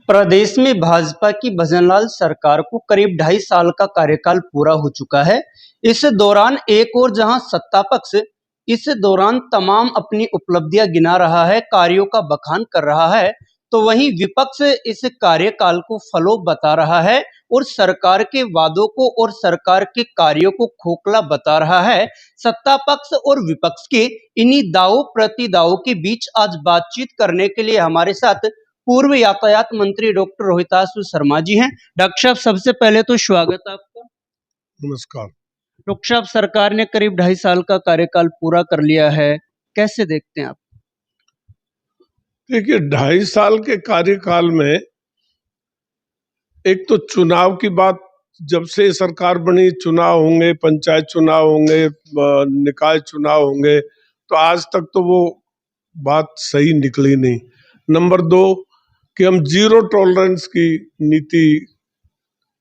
प्रदेश में भाजपा की भजनलाल सरकार को करीब 2.5 साल का कार्यकाल पूरा हो चुका है। इस दौरान एक और जहां सत्ता पक्ष इस दौरान तमाम अपनी उपलब्धियां गिना रहा है, कार्यों का बखान कर रहा है, तो वहीं विपक्ष इस कार्यकाल को फलों बता रहा है और सरकार के वादों को और सरकार के कार्यों को खोखला बता रहा है। सत्ता पक्ष और विपक्ष के इन्हीं दावों प्रतिदावों के बीच आज बातचीत करने के लिए हमारे साथ पूर्व यातायात मंत्री डॉक्टर रोहितासु शर्मा जी हैं। डॉक्टर साहब, सबसे पहले तो स्वागत आपका। नमस्कार। डॉक्टर साहब, सरकार ने करीब 2.5 साल का कार्यकाल पूरा कर लिया है, कैसे देखते हैं आप? देखिए, 2.5 साल के कार्यकाल में एक तो चुनाव की बात, जब से सरकार बनी चुनाव होंगे, पंचायत चुनाव होंगे, निकाय चुनाव होंगे, तो आज तक तो वो बात सही निकली नहीं। नंबर 2 कि हम जीरो टॉलरेंस की नीति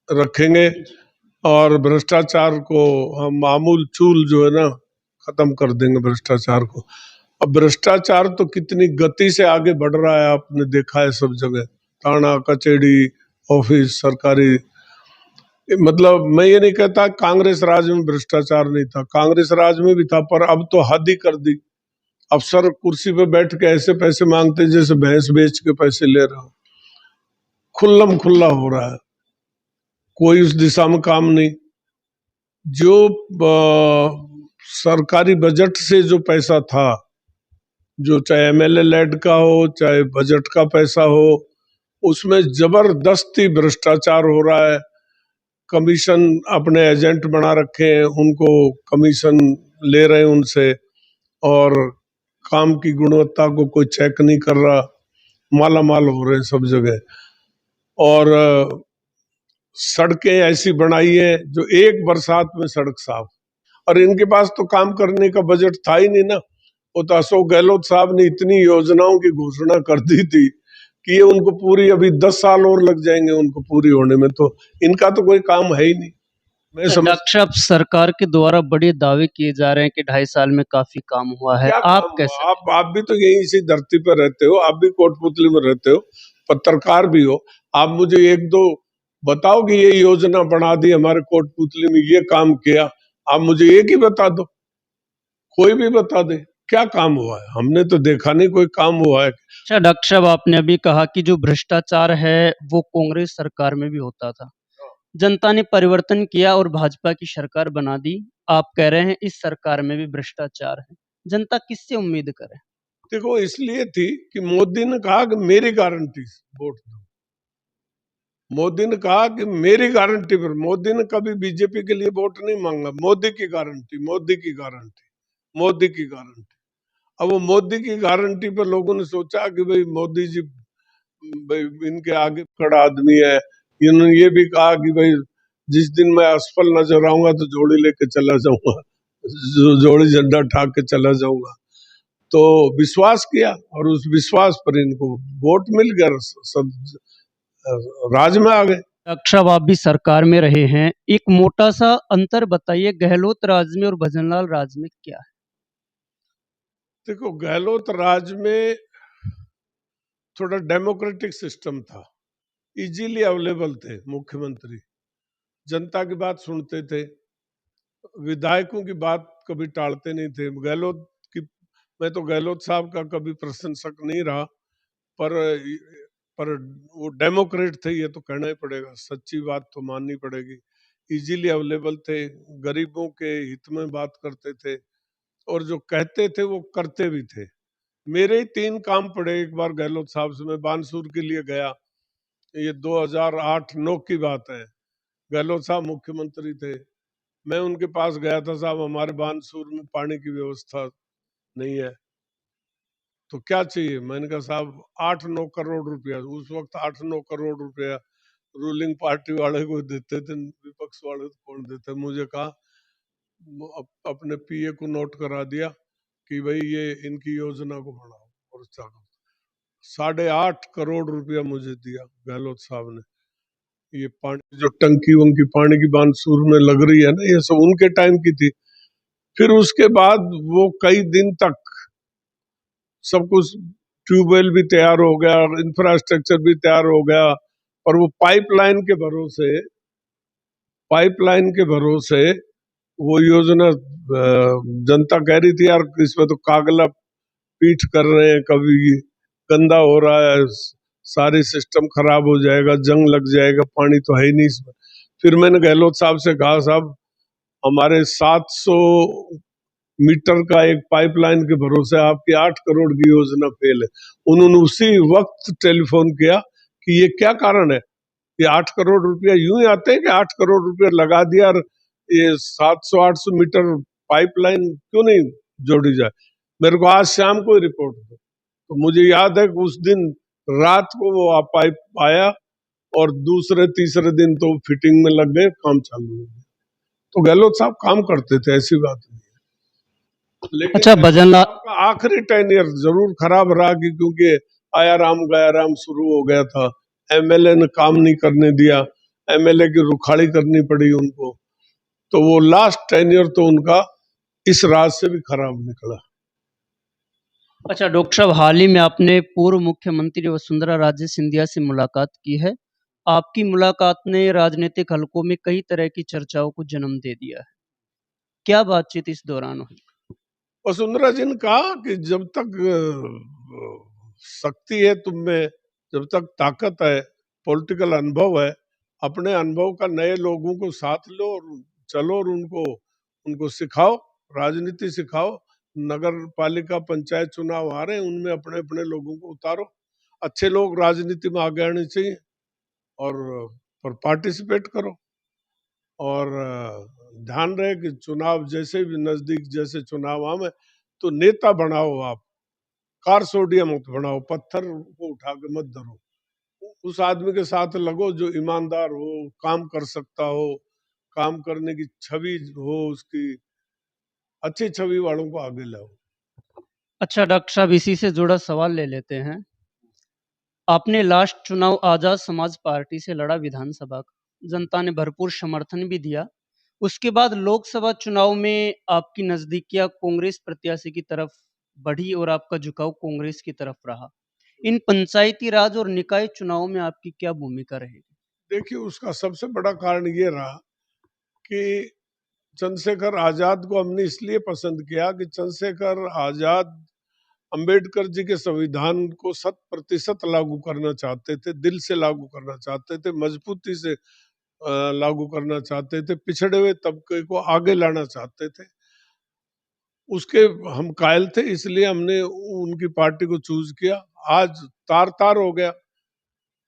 रखेंगे और भ्रष्टाचार को हम मामूल चूल जो है ना खत्म कर देंगे भ्रष्टाचार को। अब भ्रष्टाचार तो कितनी गति से आगे बढ़ रहा है, आपने देखा है सब जगह, थाना कचहरी ऑफिस सरकारी। मतलब मैं ये नहीं कहता कांग्रेस राज में भ्रष्टाचार नहीं था, कांग्रेस राज में भी था, पर अब तो हद ही कर दी। अफसर कुर्सी पे बैठ के ऐसे पैसे मांगते जैसे भैंस बेच के पैसे ले रहा हो। खुल्लम खुल्ला हो रहा है, कोई उस दिशा में काम नहीं। जो सरकारी बजट से जो पैसा था, जो चाहे एमएलए लेड का हो चाहे बजट का पैसा हो, उसमें जबरदस्ती भ्रष्टाचार हो रहा है। कमीशन अपने एजेंट बना रखे हैं, उनको कमीशन ले रहे हैं उनसे, और काम की गुणवत्ता को कोई चेक नहीं कर रहा, माला माल हो रहे हैं सब जगह। और सड़कें ऐसी बनाई है जो एक बरसात में सड़क साफ, और इनके पास तो काम करने का बजट था ही नहीं ना। वो तो अशोक गहलोत साहब ने इतनी योजनाओं की घोषणा कर दी थी कि ये उनको पूरी, अभी 10 साल और लग जाएंगे उनको पूरी होने में, तो इनका तो कोई काम है ही नहीं। मैं समझ डॉक्टर साहब, सरकार के द्वारा बड़े दावे किए जा रहे हैं कि 2.5 साल में काफी काम हुआ है, आप कैसे? आप भी तो यही इसी धरती पर रहते हो, आप भी कोटपुतली में रहते हो, पत्रकार भी हो। आप मुझे एक दो बताओ कि ये योजना बना दी हमारे कोटपुतली में, ये काम किया, आप मुझे एक ही बता दो, कोई भी बता दे क्या काम हुआ है। हमने तो देखा नहीं कोई काम हुआ है। अच्छा डॉक्टर साहब, आपने अभी कहा कि जो भ्रष्टाचार है वो कांग्रेस सरकार में भी होता था, जनता ने परिवर्तन किया और भाजपा की सरकार बना दी। आप कह रहे हैं इस सरकार में भी भ्रष्टाचार है, जनता किससे उम्मीद करे? देखो, इसलिए थी कि मोदी ने कहा कि मेरी गारंटी वोट दो। मोदी ने कहा कि मेरी गारंटी पर, मोदी ने कभी बीजेपी के लिए वोट नहीं मांगा। मोदी की गारंटी, मोदी की गारंटी, मोदी की गारंटी। अब वो मोदी की गारंटी पर लोगों ने सोचा कि भाई मोदी जी भाई इनके आगे खड़ा आदमी है। इन्होंने ये भी कहा कि भाई जिस दिन मैं असफल नजर आऊंगा तो जोड़ी लेके चला जाऊंगा, जोड़ी झंडा ठाक के चला जाऊंगा। तो विश्वास किया और उस विश्वास पर इनको वोट मिल गया, सब राज में आ गए। डॉक्टर साहब, आप भी सरकार में रहे हैं, एक मोटा सा अंतर बताइए, गहलोत राज में और भजनलाल राज में क्या है? देखो, गहलोत राज में थोड़ा डेमोक्रेटिक सिस्टम था, इजीली अवेलेबल थे मुख्यमंत्री, जनता की बात सुनते थे, विधायकों की बात कभी टालते नहीं थे। गहलोत की, मैं तो गहलोत साहब का कभी प्रशंसक नहीं रहा, पर वो डेमोक्रेट थे, ये तो कहना ही पड़ेगा, सच्ची बात तो माननी पड़ेगी। इजीली अवेलेबल थे, गरीबों के हित में बात करते थे, और जो कहते थे वो करते भी थे। मेरे ही 3 काम पड़े एक बार गहलोत साहब से। मैं बानसूर के लिए गया, ये 2008-9 की बात है, गहलोत साहब मुख्यमंत्री थे। मैं उनके पास गया था, साहब हमारे बानसूर में पानी की व्यवस्था नहीं है, तो क्या चाहिए? मैंने कहा साहब 8-9 करोड़ रुपया, उस वक्त 8-9 करोड़ रुपया रूलिंग पार्टी वाले को देते थे, विपक्ष वाले को कौन देते। मुझे कहा, अपने पीए को नोट करा दिया कि भाई ये इनकी योजना को बढ़ाओ और चालू। 8.5 करोड़ रुपया मुझे दिया गहलोत साहब ने। ये पानी जो टंकी वंकी पानी की बानसूर में लग रही है ना, ये सब उनके टाइम की थी। फिर उसके बाद वो कई दिन तक सब कुछ ट्यूबवेल भी तैयार हो गया, इंफ्रास्ट्रक्चर भी तैयार हो गया, पर वो पाइपलाइन के भरोसे वो योजना जनता कह रही थी यार इसमें तो कागला पीठ कर रहे हैं, कभी गंदा हो रहा है, सारी सिस्टम खराब हो जाएगा, जंग लग जाएगा, पानी तो है ही नहीं इसमें। फिर मैंने गहलोत साहब से कहा साहब हमारे 700 मीटर का एक पाइपलाइन के भरोसे आपकी 8 करोड़ की योजना फेल है। उन्होंने उसी वक्त टेलीफोन किया कि ये क्या कारण है, ये 8 करोड़ रुपया यूं ही आते हैं कि 8 करोड़ रुपया लगा दिया और ये 700-800 मीटर पाइपलाइन क्यों नहीं जोड़ी जाए। मेरे को आज शाम को रिपोर्ट दो। तो मुझे याद है कि उस दिन रात को वो पाइप आया और दूसरे तीसरे दिन तो फिटिंग में लग गए, काम चालू हो गया। तो गहलोत साहब काम करते थे, ऐसी बात नहीं है। लेकिन अच्छा गहलोत भजनलाल, साहब का आखिरी टेन्योर जरूर खराब रहा कि क्योंकि आया राम गया राम शुरू हो गया था, एमएलए ने काम नहीं करने दिया, एमएलए की रुखाड़ी करनी पड़ी उनको, तो वो लास्ट टेन्योर तो उनका इस राज से भी खराब निकला। अच्छा डॉक्टर साहब, हाल ही में आपने पूर्व मुख्यमंत्री वसुंधरा राजे सिंधिया से मुलाकात की है। आपकी मुलाकात ने राजनीतिक हलकों में कई तरह की चर्चाओं को जन्म दे दिया है। क्या बातचीत इस दौरान हुई? वसुंधरा जी ने कहा कि जब तक शक्ति है तुम में, जब तक ताकत है, पॉलिटिकल अनुभव है, अपने अनुभव का नए लोगों को साथ लो और चलो और उनको उनको सिखाओ, राजनीति सिखाओ। नगर पालिका पंचायत चुनाव आ रहे हैं, उनमें अपने अपने लोगों को उतारो, अच्छे लोग राजनीति में आगे आने चाहिए और पार्टिसिपेट करो। और ध्यान रहे कि चुनाव जैसे भी नजदीक, जैसे चुनाव आवे तो नेता बनाओ आप, कार सोडियम मत बनाओ, पत्थर को उठा के मत धरो, उस आदमी के साथ लगो जो ईमानदार हो, काम कर सकता हो, काम करने की छवि हो, उसकी अच्छी छवि वालों को आगे लाओ। अच्छा डॉक्टर साहब, इसी से जुड़ा सवाल ले लेते हैं। आपने लास्ट चुनाव आजाद समाज पार्टी से लड़ा विधानसभा का, जनता ने भरपूर समर्थन भी दिया। उसके बाद लोकसभा चुनाव में आपकी नजदीकियां कांग्रेस प्रत्याशी की तरफ बढ़ी और आपका झुकाव कांग्रेस की तरफ रहा। इन पंचायती राज और निकाय चुनाव में आपकी क्या भूमिका रहेगी? देखिए उसका सबसे बड़ा कारण ये रहा कि चंद्रशेखर आजाद को हमने इसलिए पसंद किया कि चंद्रशेखर आजाद अंबेडकर जी के संविधान को 100% लागू करना चाहते थे, दिल से लागू करना चाहते थे, मजबूती से लागू करना चाहते थे, पिछड़े हुए तबके को आगे लाना चाहते थे। उसके हम कायल थे, इसलिए हमने उनकी पार्टी को चूज किया। आज तार तार हो गया।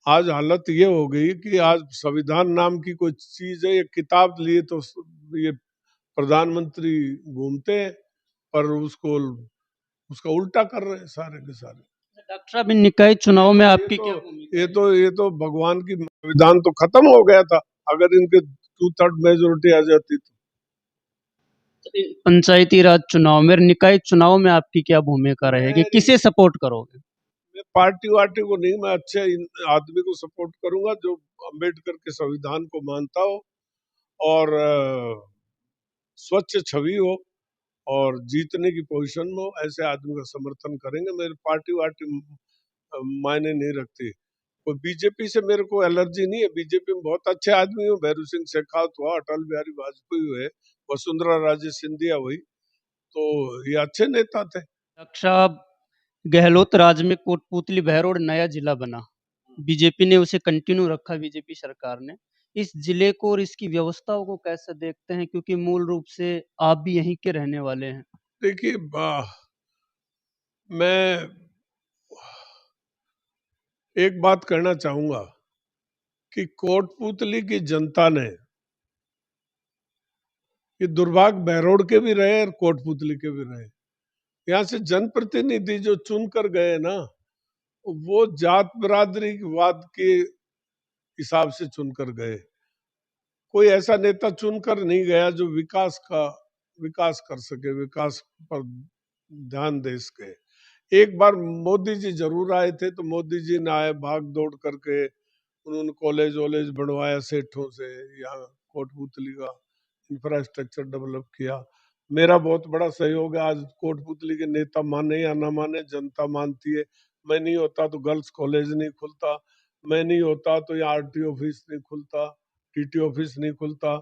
आज हालत ये हो गई कि आज संविधान नाम की कोई चीज है, ये किताब लिए तो ये प्रधानमंत्री घूमते हैं, पर उसको उसका उल्टा कर रहे हैं सारे के सारे। डॉक्टर साहब, इन निकाय चुनाव में आपकी तो क्या भूमिका ये तो भगवान की, संविधान तो खत्म हो गया था अगर इनके 2/3 मेजोरिटी आ जाती तो। रहेगी? पंचायती राज चुनाव में, निकाय चुनाव में आपकी क्या भूमिका रहेगी? किसे सपोर्ट करोगे? मैं पार्टी वार्टी को नहीं, मैं अच्छे आदमी को सपोर्ट करूंगा जो अंबेडकर के संविधान को मानता हो और स्वच्छ छवि हो और जीतने की पोजीशन में हो, ऐसे आदमी का समर्थन करेंगे। मेरी पार्टी वार्टी मायने नहीं रखती। कोई बीजेपी से मेरे को एलर्जी नहीं है, बीजेपी में बहुत अच्छे आदमी हो, भैरू सिंह शेखावत हुआ, अटल बिहारी वाजपेयी हुए, वसुंधरा राजे सिंधिया हुई, तो ये अच्छे नेता थे। डॉक्टर साहब, गहलोत राज में कोटपुतली बहरोड नया जिला बना, बीजेपी ने उसे कंटिन्यू रखा, बीजेपी सरकार ने। इस जिले को और इसकी व्यवस्थाओं को कैसे देखते हैं, क्योंकि मूल रूप से आप भी यहीं के रहने वाले हैं? देखिए मैं एक बात कहना चाहूंगा कि कोटपुतली की जनता ने, ये दुर्भाग्य बहरोड के भी रहे और कोटपुतली के भी रहे, यहाँ से जनप्रतिनिधि जो चुन कर गए ना, वो जात बिरादरी वाद के हिसाब से चुनकर गए। कोई ऐसा नेता चुनकर नहीं गया जो विकास कर सके, विकास पर ध्यान दे सके। एक बार मोदी जी जरूर आए थे, तो मोदी जी ने आए भाग दौड़ करके, उन्होंने कॉलेज वॉलेज बनवाया सेठों से, यहाँ कोटपुतली का इंफ्रास्ट्रक्चर डेवलप किया। मेरा बहुत बड़ा सहयोग है। आज कोटपुतली के नेता माने या ना माने, जनता मानती है, मैं नहीं होता तो गर्ल्स कॉलेज नहीं खुलता, मैं नहीं होता तो यहाँ आरटी ऑफिस नहीं खुलता, टीटी ऑफिस नहीं खुलता,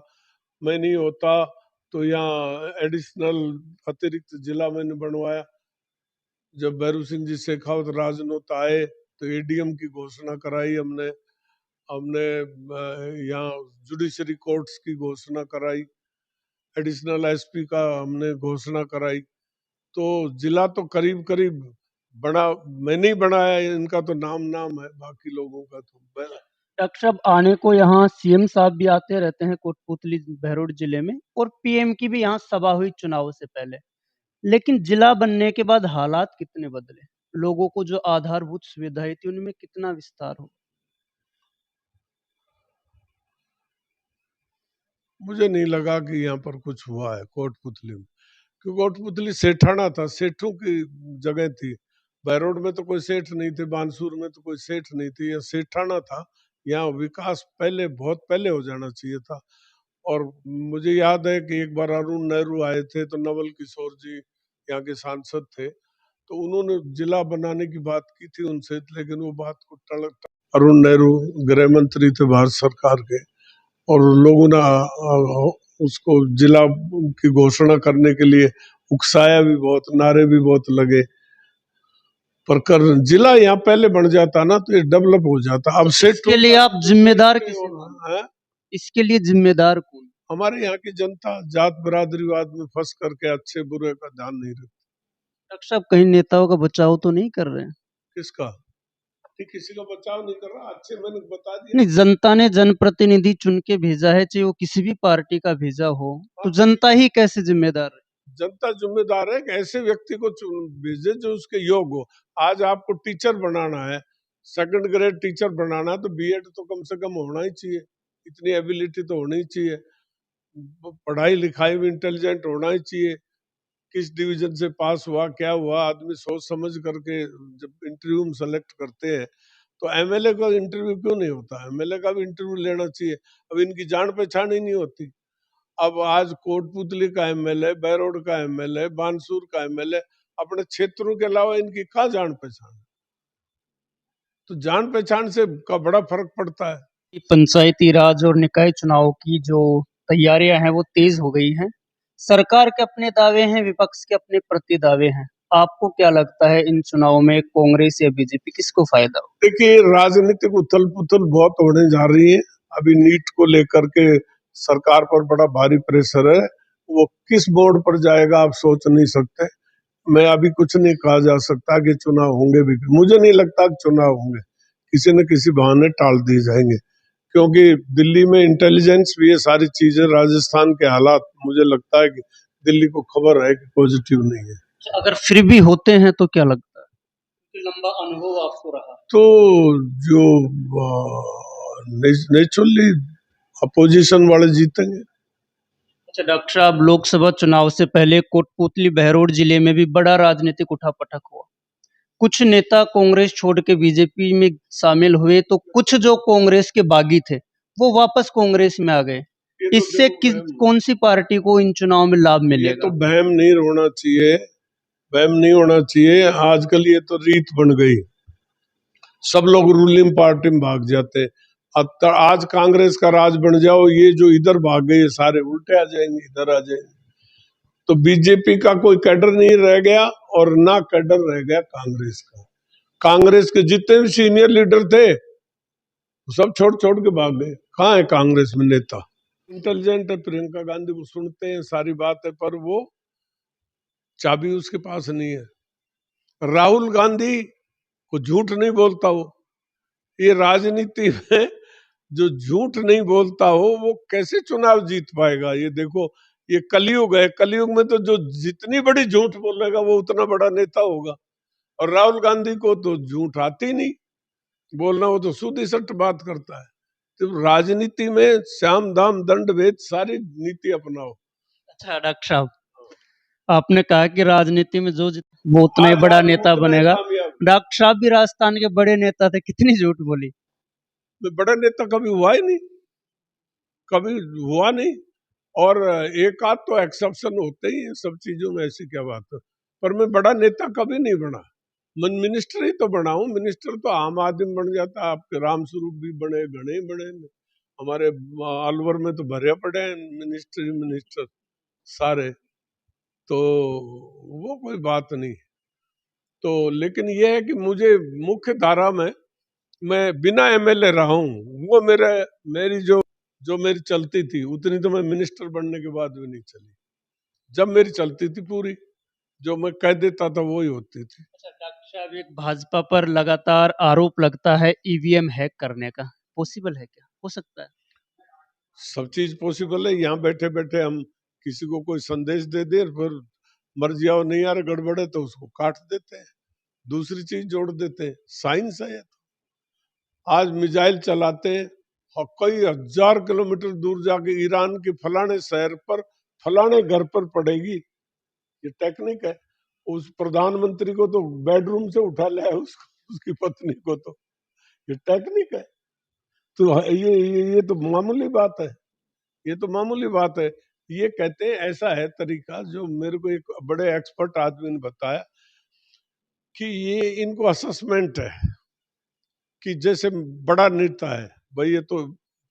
मैं नहीं होता तो यहाँ एडिशनल अतिरिक्त जिला मैंने बनवाया। जब भैरू सिंह जी शेखावत राजनोत आए तो एडीएम की घोषणा कराई हमने हमने यहाँ जुडिशरी कोर्ट्स की घोषणा कराई, एडिशनल एसपी का हमने घोषणा कराई। तो जिला तो करीब करीब बड़ा मैंने ही बनाया है, इनका तो नाम नाम है, बाकी लोगों का तो डॉक्टर साहब आने को यहाँ सीएम साहब भी आते रहते हैं कोटपुतली बहरोड जिले में, और पीएम की भी यहाँ सभा हुई चुनाव से पहले। लेकिन जिला बनने के बाद हालात कितने बदले, लोगों को जो आधारभूत सुविधाएं थी उनमें कितना विस्तार हो। मुझे नहीं लगा कि यहाँ पर कुछ हुआ है कोटपुतली में, क्योंकि कोटपुतली सेठाना था, सेठों की जगह थी। बहरोड में तो कोई सेठ नहीं थे, बानसूर में तो कोई सेठ नहीं थी, यह सेठाना था। यहाँ विकास पहले बहुत पहले हो जाना चाहिए था। और मुझे याद है कि एक बार अरुण नेहरू आए थे तो नवल किशोर जी यहाँ के सांसद थे, तो उन्होंने जिला बनाने की बात की थी उनसे, लेकिन वो बात को टल अरुण नेहरू गृह मंत्री थे भारत सरकार के, और लोगों ने उसको जिला की घोषणा करने के लिए उकसाया भी बहुत, नारे भी बहुत लगे। पर कर जिला यहाँ पहले बन जाता ना तो ये डेवलप हो जाता। अब से इसके लिए आप जिम्मेदार किसे मानते हैं? इसके लिए जिम्मेदार कौन? हमारे यहाँ की जनता जात बिरादरीवाद में फंस करके अच्छे बुरे का ध्यान नहीं रखती। डॉक्टर साहब कहीं नेताओं का बचाव तो नहीं कर रहे हैं? किसका? किसी का बचाव नहीं कर रहा, अच्छे मैंने बता दिया। नहीं, जनता ने जनप्रतिनिधि चुन के भेजा है, चाहे वो किसी भी पार्टी का भेजा हो, तो जनता ही कैसे जिम्मेदार है? जनता जिम्मेदार है कि ऐसे व्यक्ति को भेजे जो उसके योग्य हो। आज आपको टीचर बनाना है, सेकंड ग्रेड टीचर बनाना है, तो बीएड तो कम से कम होना ही चाहिए, इतनी एबिलिटी तो होनी ही चाहिए, पढ़ाई लिखाई में इंटेलिजेंट होना ही चाहिए। किस डिवीजन से पास हुआ, क्या हुआ, आदमी सोच समझ करके जब इंटरव्यू में सेलेक्ट करते हैं। तो एमएलए का इंटरव्यू क्यों नहीं होता? एमएलए का भी इंटरव्यू लेना चाहिए। अब इनकी जान पहचान ही नहीं होती। अब आज कोटपुतली का एमएलए, बहरोड का एमएलए, बानसूर का एमएलए, अपने क्षेत्रों के अलावा इनकी क्या जान पहचान? तो जान पहचान से का बड़ा फर्क पड़ता है। पंचायती राज और निकाय चुनाव की जो तैयारियां हैं वो तेज हो गई हैं। सरकार के अपने दावे हैं, विपक्ष के अपने प्रति दावे हैं। आपको क्या लगता है इन चुनावों में कांग्रेस या बीजेपी किसको फायदा हो? देखिए, राजनीतिक उथल पुथल बहुत होने जा रही है। अभी नीट को लेकर के सरकार पर बड़ा भारी प्रेशर है, वो किस बोर्ड पर जाएगा आप सोच नहीं सकते। मैं अभी कुछ नहीं कहा जा सकता कि चुनाव होंगे भी, मुझे नहीं लगता कि चुनाव होंगे, किसी न किसी बहाने टाल दिए जाएंगे, क्योंकि दिल्ली में इंटेलिजेंस भी ये सारी चीजें, राजस्थान के हालात, मुझे लगता है कि दिल्ली को खबर है कि पॉजिटिव नहीं है। अगर फिर भी होते हैं तो क्या लगता है? लंबा अनुभव आपको रहा तो जो नेचुरली अपोजिशन वाले जीतेंगे। अच्छा डॉक्टर साहब, लोकसभा चुनाव से पहले कोटपुतली बहरोड जिले में भी बड़ा राजनीतिक उठापटक हुआ। कुछ नेता कांग्रेस छोड़ के बीजेपी में शामिल हुए, तो कुछ जो कांग्रेस के बागी थे वो वापस कांग्रेस में आ गए। इससे कौन सी पार्टी को इन चुनाव में लाभ मिलेगा? ये तो वहम नहीं होना चाहिए, वहम नहीं होना चाहिए। आजकल ये तो रीत बन गई, सब लोग रूलिंग पार्टी में भाग जाते। अब आज कांग्रेस का राज बन जाओ, ये जो इधर भाग गए सारे उल्टे आ जाएंगे, इधर आ जाएंगे। तो बीजेपी का कोई कैडर नहीं रह गया और ना कैडर रह गया कांग्रेस का। कांग्रेस के जितने भी सीनियर लीडर थे सब छोड़ छोड़ के भाग गए। कहाँ है कांग्रेस में नेता? इंटेलिजेंट है, प्रियंका गांधी को सुनते हैं सारी बात है, पर वो चाबी उसके पास नहीं है। राहुल गांधी को झूठ नहीं बोलता वो। ये राजनीति में जो झूठ नहीं बोलता हो वो कैसे चुनाव जीत पाएगा? ये देखो, ये कलयुग है, कलयुग में तो जो जितनी बड़ी झूठ बोलेगा वो उतना बड़ा नेता होगा। और राहुल गांधी को तो झूठ आती नहीं बोलना, वो तो शुद्ध सट बात करता है। तो राजनीति में श्याम दाम दंड भेद सारी नीति अपनाओ। अच्छा डॉक्टर साहब, आपने कहा कि राजनीति में जो वो उतना ही बड़ा नेता बनेगा। डॉक्टर साहब भी राजस्थान के बड़े नेता थे, कितनी झूठ बोली। बड़ा नेता कभी हुआ ही नहीं, कभी हुआ नहीं। और एक आध तो एक्सेप्शन होते ही है सब चीजों में, ऐसी क्या बात है। पर मैं बड़ा नेता कभी नहीं बना। मन मिनिस्टर ही तो बनाऊं, मिनिस्टर तो आम आदमी बन जाता, आपके राम स्वरूप भी बने, घने बने, हमारे अलवर में तो भरे पड़े हैं मिनिस्टर ही मिनिस्टर सारे, तो वो कोई बात नहीं। तो लेकिन ये है कि मुझे मुख्य धारा में मैं बिना एमएलए रहा हूँ, वो मेरी जो मेरी चलती थी उतनी तो मैं मिनिस्टर बनने के बाद भी नहीं चली। जब मेरी चलती थी पूरी, जो मैं कह देता था वही होती थी। अच्छा डॉक्टर साहब, एक भाजपा पर लगातार आरोप लगता है ईवीएम हैक करने का, पॉसिबल है क्या, हो सकता है? सब चीज पॉसिबल है, यहाँ बैठे बैठे हम किसी को कोई संदेश दे दे, फिर मर्जी आओ नहीं आ रहा गड़बड़ है तो उसको काट देते हैं, दूसरी चीज जोड़ देते हैं, साइंस है। आज मिसाइल चलाते हैं और कई हजार किलोमीटर दूर जाके ईरान के फलाने शहर पर फलाने घर पर पड़ेगी, ये टेक्निक है। उस प्रधानमंत्री को तो बेडरूम से उठा लाया, उसको उसकी पत्नी को तो, ये टेक्निक है। तो ये तो मामूली बात है, ये तो मामूली बात है। ये कहते हैं ऐसा है तरीका, जो मेरे को एक बड़े एक्सपर्ट आदमी ने बताया कि ये इनको असेसमेंट है कि जैसे बड़ा नेता है भाई, ये तो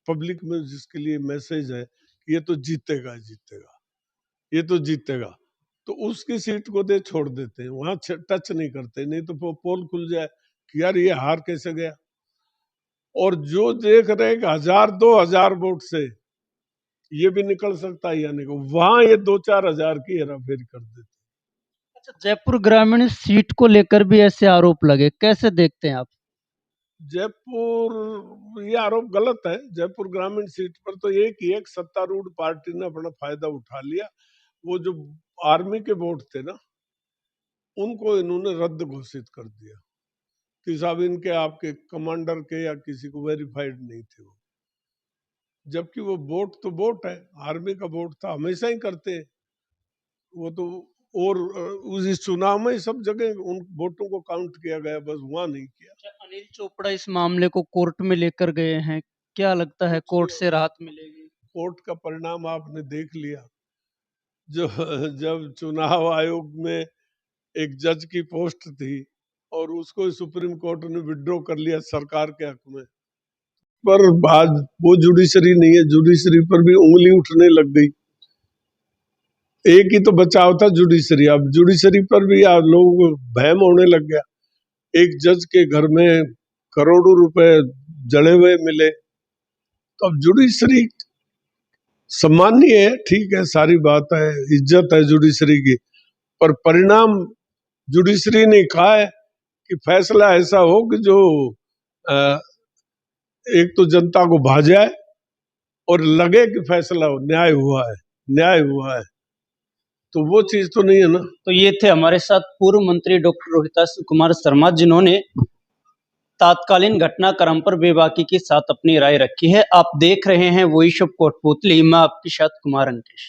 पब्लिक में जिसके लिए मैसेज है कि ये तो जीतेगा जीतेगा, ये तो जीतेगा, तो उसकी सीट को दे छोड़ देते हैं, वहां टच नहीं करते, नहीं तो पोल खुल जाए कि यार ये हार कैसे गया। और जो देख रहे हैं कि 1000-2000 वोट से ये भी निकल सकता है या नहीं, वहां ये 2-4 हजार की हेराफेरी कर देते। अच्छा, जयपुर ग्रामीण सीट को लेकर भी ऐसे आरोप लगे, कैसे देखते हैं आप? जयपुर, ये आरोप गलत है। जयपुर ग्रामीण सीट पर तो एक ही एक सत्तारूढ़ पार्टी ने अपना फायदा उठा लिया, वो जो आर्मी के वोट थे ना, उनको इन्होंने रद्द घोषित कर दिया कि साहब इनके आपके कमांडर के या किसी को वेरीफाइड नहीं थे वो, जबकि वो वोट तो वोट है, आर्मी का वोट था, हमेशा ही करते हैं वो तो। और उस चुनाव में सब जगह उन वोटों को काउंट किया गया, बस वहां नहीं किया। अच्छा, अनिल चोपड़ा इस मामले को कोर्ट में लेकर गए हैं, क्या लगता है कुछ कोर्ट नहीं से होगा, राहत मिलेगी? कोर्ट का परिणाम आपने देख लिया। जो जब चुनाव आयोग में एक जज की पोस्ट थी और उसको सुप्रीम कोर्ट ने विड्रॉ कर लिया सरकार के हक में, पर आज वो जुडिशरी नहीं है, जुडिशरी पर भी उंगली उठने लग गई। एक ही तो बचाव था जुडिशरी, अब जुडिशरी पर भी आप लोगों को भयम होने लग गया। एक जज के घर में करोड़ों रुपए जड़े हुए मिले, तो अब जुडिशरी सम्माननीय है, ठीक है, सारी बात है, इज्जत है जुडिशरी की, पर परिणाम जुडिशरी ने कहा है कि फैसला ऐसा हो कि जो अ, एक तो जनता को भा जाए और लगे कि फैसला हो, न्याय हुआ है, न्याय हुआ है, तो वो चीज तो नहीं है ना। तो ये थे हमारे साथ पूर्व मंत्री डॉक्टर रोहिताश कुमार शर्मा, जिन्होंने तात्कालीन घटनाक्रम पर बेबाकी के साथ अपनी राय रखी है। आप देख रहे हैं वॉइस ऑफ कोटपुतली, मैं आपके साथ कुमार अंकेश।